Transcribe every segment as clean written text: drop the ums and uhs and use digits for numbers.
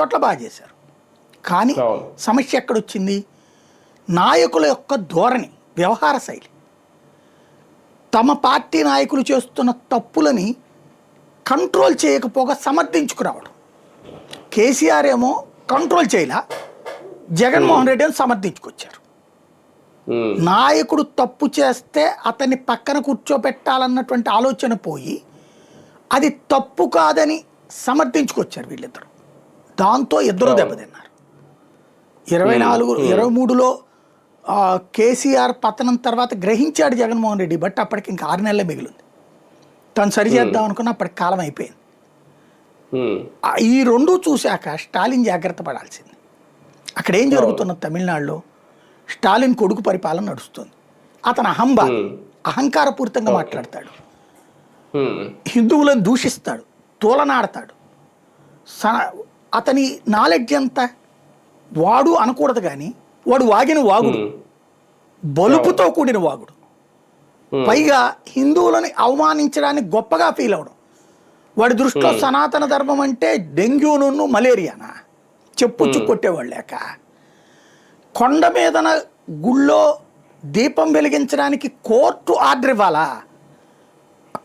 చోట్ల బాగా చేశారు. కానీ సమస్య ఎక్కడొచ్చింది? నాయకుల యొక్క ధోరణి, వ్యవహార శైలి. తమ పార్టీ నాయకులు చేస్తున్న తప్పులని కంట్రోల్ చేయకపోగా సమర్థించుకురావడం. కేసీఆర్ ఏమో కంట్రోల్ చేయలా, జగన్మోహన్ రెడ్డి అని సమర్థించుకొచ్చారు. నాయకుడు తప్పు చేస్తే అతన్ని పక్కన కూర్చోబెట్టాలన్నటువంటి ఆలోచన పోయి అది తప్పు కాదని సమర్థించుకొచ్చారు వీళ్ళిద్దరు. దాంతో ఇద్దరు దెబ్బతిన్నారు. 23లో కేసీఆర్ పతనం తర్వాత గ్రహించాడు జగన్మోహన్ రెడ్డి, బట్ అప్పటికి ఇంకా 6 నెలలే మిగిలింది. తను సరిచేద్దాం అనుకున్న అప్పటికి కాలం అయిపోయింది. ఈ రెండు చూశాక స్టాలిన్ జాగ్రత్త పడాల్సింది. అక్కడ ఏం జరుగుతున్నది? తమిళనాడులో స్టాలిన్ కొడుకు పరిపాలన నడుస్తుంది. అతను అహంకారపూరితంగా మాట్లాడతాడు, హిందువులను దూషిస్తాడు, తోలనాడతాడు. అతని నాలెడ్జ్ ఎంత? వాడు అనకూడదు కానీ వాడు వాగిన వాగుడు, బలుపుతో కూడిన వాగుడు. పైగా హిందువులని అవమానించడానికి గొప్పగా ఫీల్ అవడం. వాడి దృష్టిలో సనాతన ధర్మం అంటే డెంగ్యూను మలేరియానా? చెప్పుచ్చు కొట్టేవాళ్ళు లేక. కొండ మీదన గుళ్ళో దీపం వెలిగించడానికి కోర్టు ఆర్డర్ ఇవ్వాలా?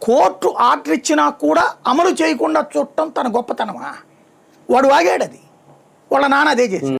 కోర్టు ఆర్డర్ ఇచ్చినా కూడా అమలు చేయకుండా చూడటం తన గొప్పతనమా? వాడు వాగాడు, అది వాళ్ళ నాన్న అదే చేసి.